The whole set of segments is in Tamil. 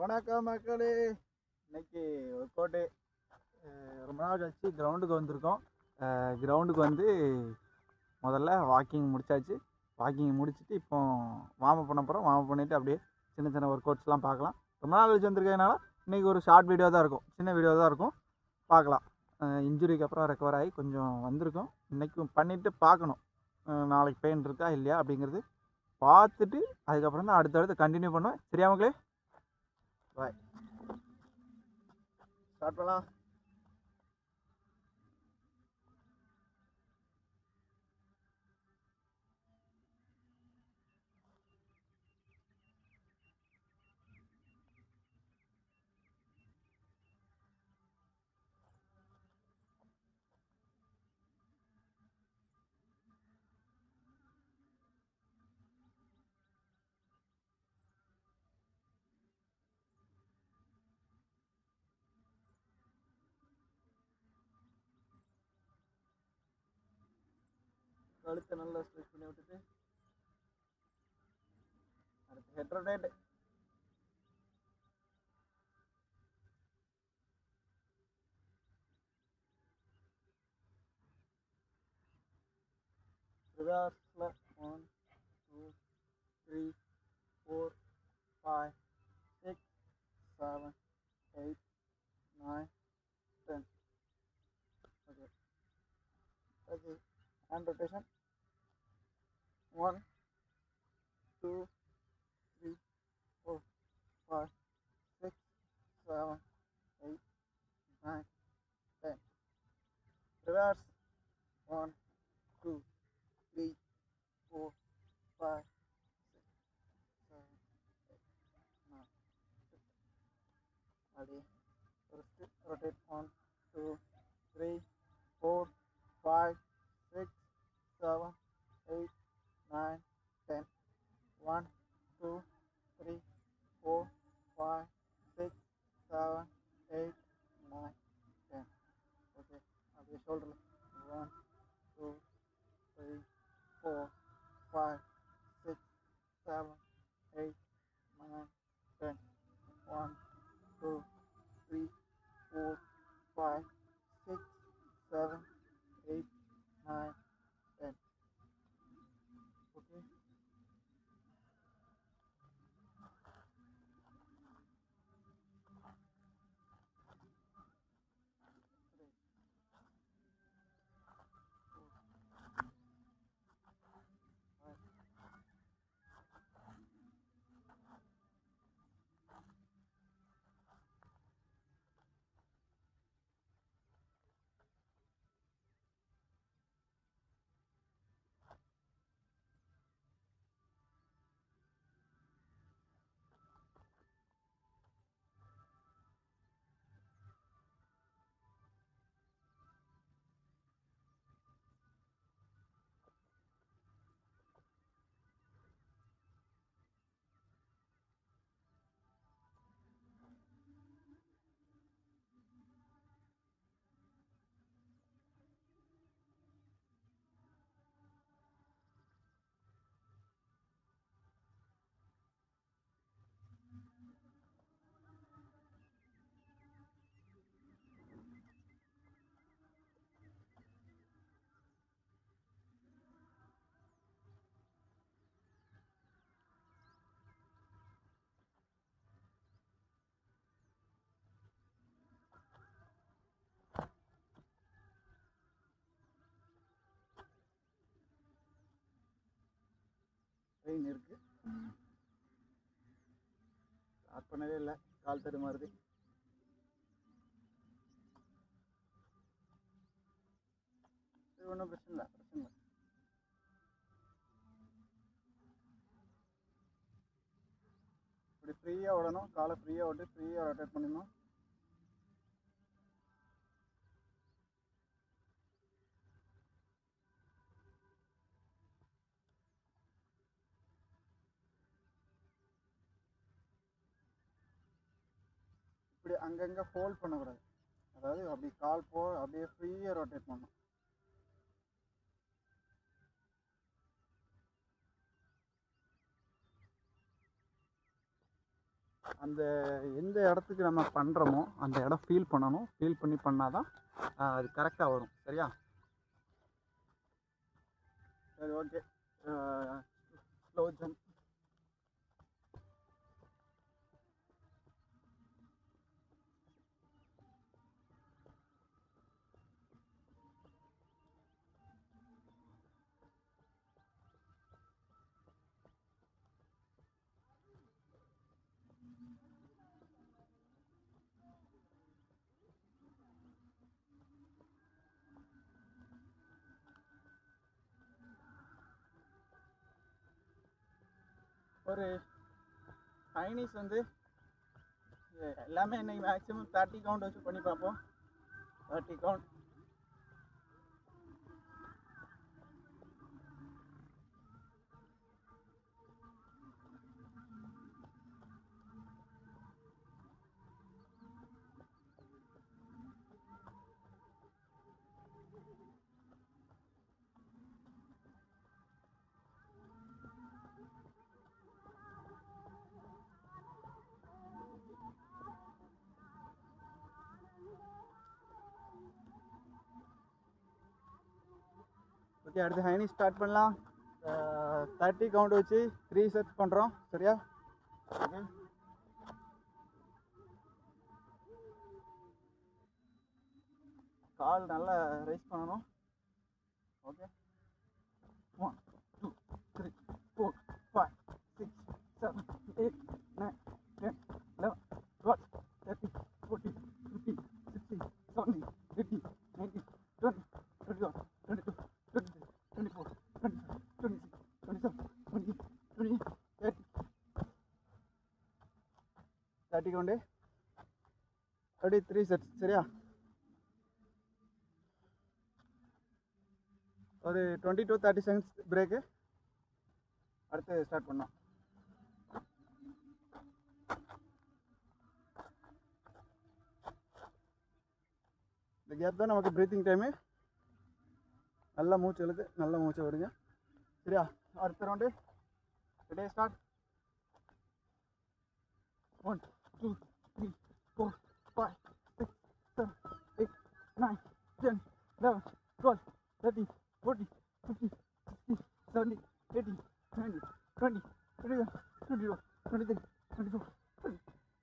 வணக்கம் மக்களே. இன்னைக்கு ஒர்க் அவுட்டு ரொம்ப நாள் கழிச்சு கிரவுண்டுக்கு வந்திருக்கோம். கிரவுண்டுக்கு வந்து முதல்ல வாக்கிங் முடிச்சாச்சு. வாக்கிங் முடிச்சுட்டு இப்போ வார்ம் அப் பண்ண போகிறோம். வார்ம் அப் பண்ணிவிட்டு அப்படியே சின்ன சின்ன ஒர்க் அவுட்ஸ்லாம் பார்க்கலாம். ரொம்ப நாள் கழிச்சு வந்திருக்கதுனால இன்றைக்கி ஒரு ஷார்ட் வீடியோ தான் இருக்கும், சின்ன வீடியோ தான் இருக்கும், பார்க்கலாம். இன்ஜுரிக்கு அப்புறம் ரெக்கவர் ஆகி கொஞ்சம் வந்திருக்கோம். இன்றைக்கும் பண்ணிவிட்டு பார்க்கணும் நாளைக்கு பெயின் இருக்கா இல்லையா அப்படிங்கிறது பார்த்துட்டு அதுக்கப்புறம் தான் அடுத்தடுத்து கண்டினியூ பண்ணுவேன். சரியா மக்களே? பாய். ஸ்டார்ட் பண்ணலாம். கழுத்தை நல்லா ஸ்ட்ரெச் பண்ணி விட்டுட்டு அடுத்து ஹெட் ரொட்டேட். ரிவர்ஸில் 1 2 3 4 5 6 7 8 9 10. Okay, okay. Hand rotation 1 2 3 4 5 6 7 8 9 10. Reverse 1 2 3 4 5 6 7 8 9 10. அப்படியே ஒரு ஸ்டிப் ரொட்டேட் 1 2 3 4 5 6 7 8 9 10. 1 2 3 4 5 6 7 8 9 10. ஓகே, அப்படியே ஷோல்டரில் 1 2 3 4 5 6 7 8 9 10. 1 2 3 4 5 6 7 8 9 10. ஓகே, பெயின் இருக்கு. ஸ்டார்ட் பண்ணவே இல்லை, கால் தடுமாறுது. இது ஒன்றும் பிரச்சனை இல்லை, பிரச்சனை இல்லை. இப்படி ஃப்ரீயாக விடணும், காலை ஃப்ரீயாக விட்டு ஃப்ரீயாக ரொட்டேட் பண்ணிடணும். இப்படி அங்கங்கே ஹோல்ட் பண்ணக்கூடாது, அதாவது அப்படி கால் அப்படியே ஃப்ரீயாக ரொட்டேட் பண்ணணும். அந்த எந்த இடத்துக்கு நம்ம பண்ணுறோமோ அந்த இடம் ஃபீல் பண்ணணும். ஃபீல் பண்ணி பண்ணால் தான் அது கரெக்டாக வரும். சரியா? சரி, ஓகே. Slow jump. ஒரு சைனீஸ் வந்து எல்லாமே இன்னைக்கு மேக்ஸிமம் 30 கவுண்ட் வச்சு பண்ணி பார்ப்போம். 30 கவுண்ட். ஓகே, அடுத்து ஹைனி ஸ்டார்ட் பண்ணலாம். 30 கவுண்ட் வச்சு 3 செட்ஸ் பண்ணுறோம். சரியா? ஓகே. கால் நல்லா ரைஸ் பண்ணணும். ஓகே. 1 2 3 4 5 6 7 8 9 10 11 12 13 14 15 16 17 18 19 20 21 22 23 24 25 26 27 28 29 30 30 count 3 sets. சரியா? ஒரு 20 to 30 செகண்ட்ஸ் பிரேக்கு. அடுத்து ஸ்டார்ட் பண்ணோம். இந்த கேப் தான் நமக்கு ப்ரீத்திங் டைமு. நல்லா மூச்சு எழுது, நல்லா மூச்சு விடுங்க. சரியா? அடுத்த ரவுண்டு ரெடி, ஸ்டார்ட். 1 2 3 4 5 6 7 8 9 10 11 12 13 14 15 16 17 18 19 20 21 22 23 24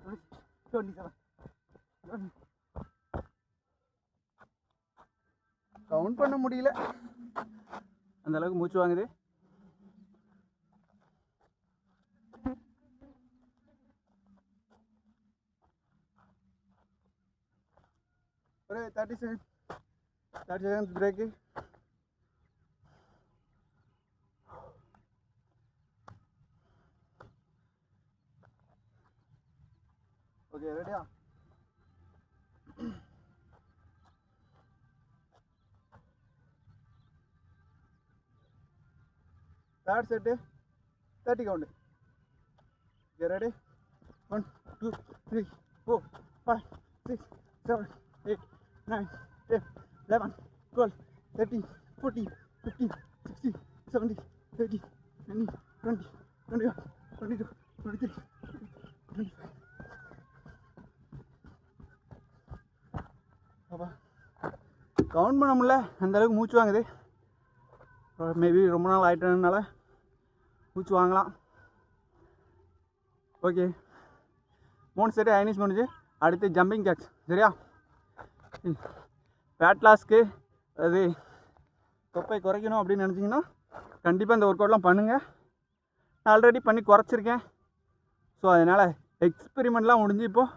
26 27 கவுண்ட் பண்ண முடியல, அந்த அளவுக்கு மூச்சு வாங்குது. ஒரு 30 செகண்ட்ஸ் பிரேக்கு. ஓகே, ரெடியா? Third set 30 count. Okay, ready? 1 2 3 4 5 6 7 8 9 10 11 12 13 14 15 16 17 18 19 20 21 22 23 25. அப்பா கவுண்ட் பண்ண முடியல, அந்த அளவுக்கு மூச்சு வாங்குது. மேபி ரொம்ப நாள் ஆகிட்டதுனால மூச்சு வாங்கலாம். ஓகே, 3 செட்டு ஐனிஸ் முடிஞ்சு. அடுத்து ஜம்பிங் ஜாக்ஸ். சரியா? ஃபேட் லாஸ்க்கு அது தொப்பை குறைக்கணும் அப்படின்னு நினச்சிங்கன்னா கண்டிப்பாக இந்த ஒர்க் அவுட்லாம் பண்ணுங்கள். நான் ஆல்ரெடி பண்ணி குறைச்சிருக்கேன். ஸோ அதனால் எக்ஸ்பெரிமெண்ட்லாம் முடிஞ்சு இப்போது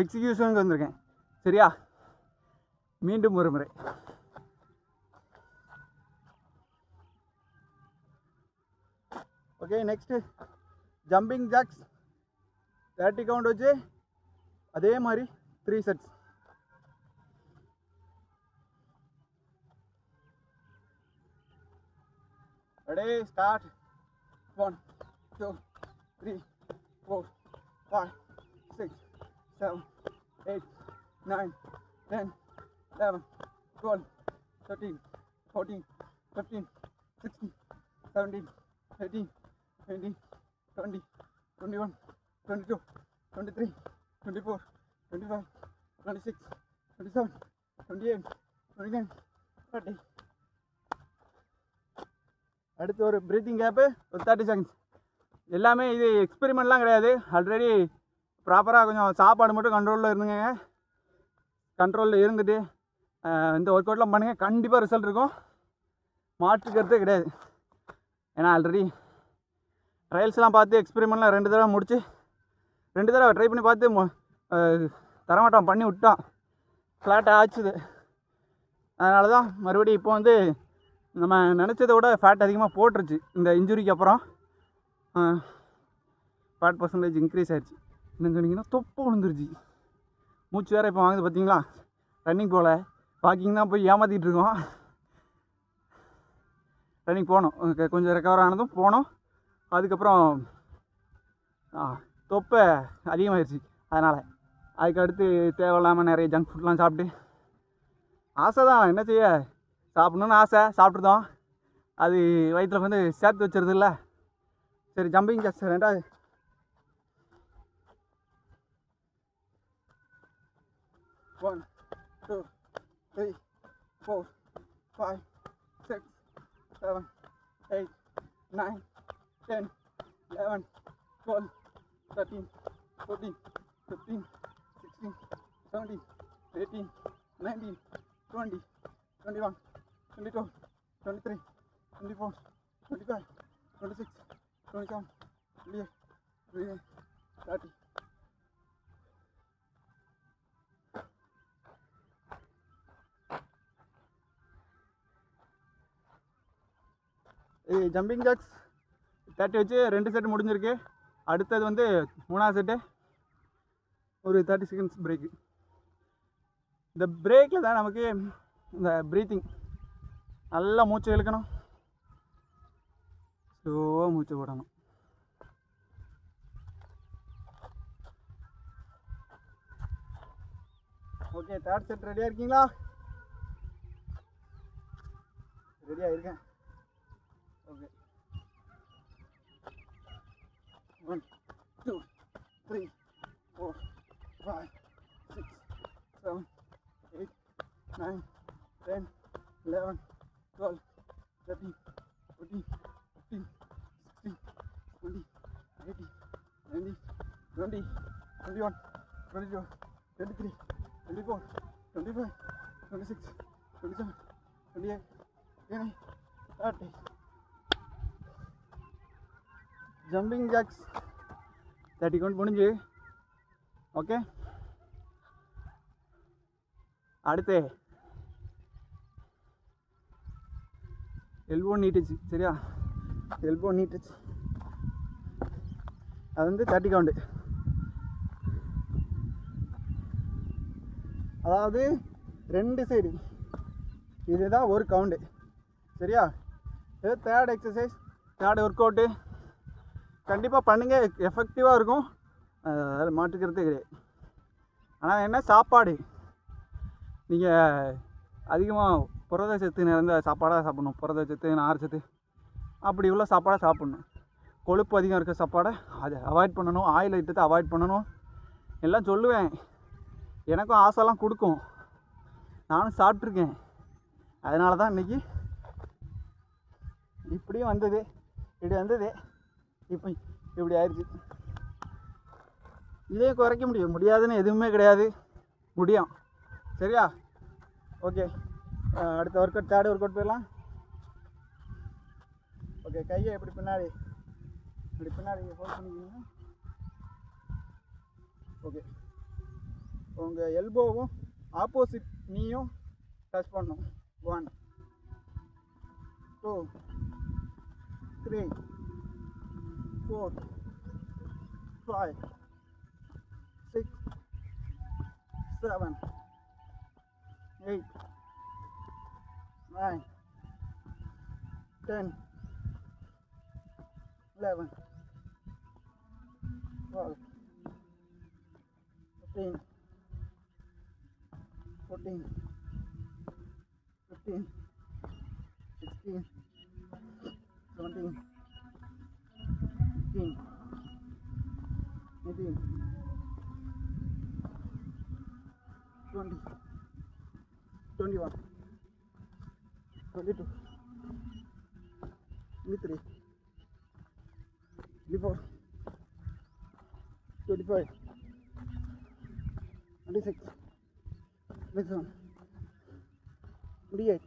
எக்ஸிக்யூஷனுக்கு வந்திருக்கேன். சரியா? மீண்டும் ஒரு முறை. Okay, next jumping jacks 30 count வச்சு அதே மாதிரி 3 செட்ஸ். Ready, start. 1 2 3 4 5 6 7 8 9 10 11 12 13 14 15 16 17 18 19 20 21 22 23, 24, 25, 26, 27, 28, 29, 30. அடுத்து ஒரு ப்ரீத்திங் கேப்பு ஒரு 30 செகண்ட்ஸ். எல்லாமே இது எக்ஸ்பெரிமெண்ட்லாம் கிடையாது. ஆல்ரெடி ப்ராப்பராக கொஞ்சம் சாப்பாடு மட்டும் கண்ட்ரோலில் இருந்துங்க. கண்ட்ரோலில் இருந்துட்டு இந்த ஒர்க் அவுட்லாம் பண்ணுங்கள், கண்டிப்பாக ரிசல்ட் இருக்கும், மாற்றுக்கிறதே கிடையாது. ஏன்னா ஆல்ரெடி ட்ரையல்ஸ்லாம் பார்த்து எக்ஸ்பெரிமெண்ட்லாம் 2 தடவை முடிச்சு 2 தடவை ட்ரை பண்ணி பார்த்து தரமாட்டான் பண்ணி விட்டான், ஃப்ளாட்டாக ஆச்சுது. அதனால தான் மறுபடியும் இப்போ வந்து நம்ம நினச்சதை விட ஃபேட் அதிகமாக போட்டுருச்சு. இந்த இன்ஜுரிக்கு அப்புறம் ஃபேட் பர்சன்டேஜ் இன்க்ரீஸ் ஆகிடுச்சு. என்னன்னு சொன்னீங்கன்னா தொப்பை விழுந்துருச்சு. மூச்சு வேறு இப்போ வாங்குது பார்த்தீங்களா. ரன்னிங் போகல, வாக்கிங் தான் போய் ஏமாற்றிட்டு இருக்கோம். ரன்னிங் போனோம், கொஞ்சம் ரெக்கவர் ஆனதும் போனோம். அதுக்கப்புறம் தொப்பை அதிகமாகிடுச்சு. அதனால் அதுக்கடுத்து தேவையில்லாமல் நிறைய ஜங்க் ஃபுட்லாம் சாப்பிட்டு, ஆசை தான் என்ன செய்ய, சாப்பிட்ணுன்னு ஆசை சாப்பிட்ருந்தோம். அது வயிற்றில் வந்து சேர்த்து வச்சுருது இல்லை. சரி ஜம்பிங் ஜாக்ஸ் 2வது. One, 2, 3, 4, 5, 6, 7, 8, 9, 10, 11, 12, 13, 14, 15, 16, 17, 18, 19, 20, 21, 22, 23, 24, 25, 26, 27, 28, 29, 30. ஜம்பிங் ஜாக்ஸ் 30 வச்சு 2 செட்டு முடிஞ்சிருக்கு. அடுத்தது வந்து 3வது செட்டு, ஒரு 30 செகண்ட்ஸ் பிரேக்கு. இந்த பிரேக்கில் தான் நமக்கு இந்த ப்ரீத்திங், நல்லா மூச்சு இழுக்கணும், ஸ்லோவாக மூச்சு போடணும். ஓகே, 3rd செட் ரெடியாக இருக்கீங்களா? ரெடியாக இருக்கேன். ஓகே, 1, 2, 3, 4, 5, 6, 7, 8, 9, 10, 11, 12, 13, 14, 15, 16, 20, 18, 19, 20, 21, 22, 23, 24, 25, 26, 27, 28, 29, 30. ஜம்பிங் ஜாக்ஸ் 30 கவுண்ட் முடிஞ்சு. ஓகே, அடுத்து எல்போ நீ டச். சரியா, எல்போ நீ டச் அது வந்து 30 கவுண்டு. அதாவது 2 சைடு இதுதான் ஒரு கவுண்டு. சரியா, இது 3rd exercise, 3rd work out. கண்டிப்பாக பண்ணுங்கள், எஃபெக்டிவாக இருக்கும், அதில் மாட்டுக்கிறதே கிடையாது. ஆனால் என்ன, சாப்பாடு நீங்கள் அதிகமாக புரதச்சத்து நிறைந்த சாப்பாடாக சாப்பிட்ணும். புரதச்சத்து, நார்ச்சத்து அப்படி உள்ள சாப்பாடாக சாப்பிட்ணும். கொழுப்பு அதிகம் இருக்க சாப்பாடை அதை அவாய்ட் பண்ணணும். ஆயில் ஐட்டத்தை அவாய்ட் பண்ணணும். எல்லாம் சொல்லுவேன், எனக்கும் ஆசைலாம் கொடுக்கும், நானும் சாப்பிட்ருக்கேன். அதனால தான் இன்றைக்கி இப்படியும் வந்தது, இப்படி வந்தது, இப்போ இப்படி ஆயிடுச்சு. இதையும் குறைக்க முடியாதுன்னு எதுவுமே கிடையாது, முடியும். சரியா, ஓகே. அடுத்த work out, 3rd work out போயிடலாம். ஓகே, கையை இப்படி பின்னாடி ஹோல்ட் பண்ணிக்கிங்க. ஓகே, உங்கள் எல்போவும் ஆப்போசிட் நீயும் டச் பண்ணணும். 1, 2, 3, 4, 5, 6, 7, 8, 9, 10, 11, 12, 13, 14, 15, 16, 17, 18, 19, 20, 21, 22, 23, 24, 25, 26, 27, 28.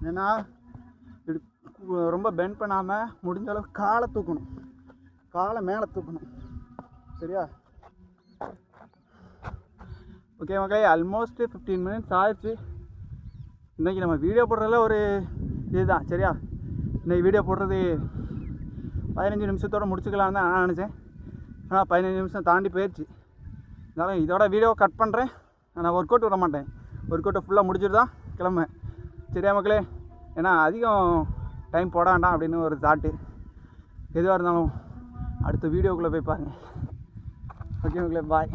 ஏன்னா இப்படி ரொம்ப பெண்ட் பண்ணாமல் முடிஞ்ச அளவுக்கு காலை தூக்கணும், காலை மேலே தூக்கணும். சரியா? ஓகே மக்களே, ஆல்மோஸ்ட் 15 மினிட்ஸ் ஆயிடுச்சு. இன்றைக்கி நம்ம வீடியோ போடுறதுல ஒரு இதுதான். சரியா? இன்றைக்கி வீடியோ போடுறது 15 நிமிஷத்தோடு முடிச்சுக்கலான்னு தான் நான் நினச்சேன். ஆனால் 15 நிமிஷம் தாண்டி போயிடுச்சு. அதனால் இதோட வீடியோ கட் பண்ணுறேன். நான் ஒர்க் அவுட் விட மாட்டேன். ஒர்க் அவுட்டை ஃபுல்லாக முடிச்சுட்டு தான் கிளம்புவேன். சரியா மக்களே? ஏன்னா அதிகம் டைம் போட வேண்டாம் அப்படின்னு ஒரு தாட்டு. எதுவாக இருந்தாலும் அடுத்த வீடியோக்குள்ளே போய் பாருங்கள். ஓகே மக்களே, பாய்.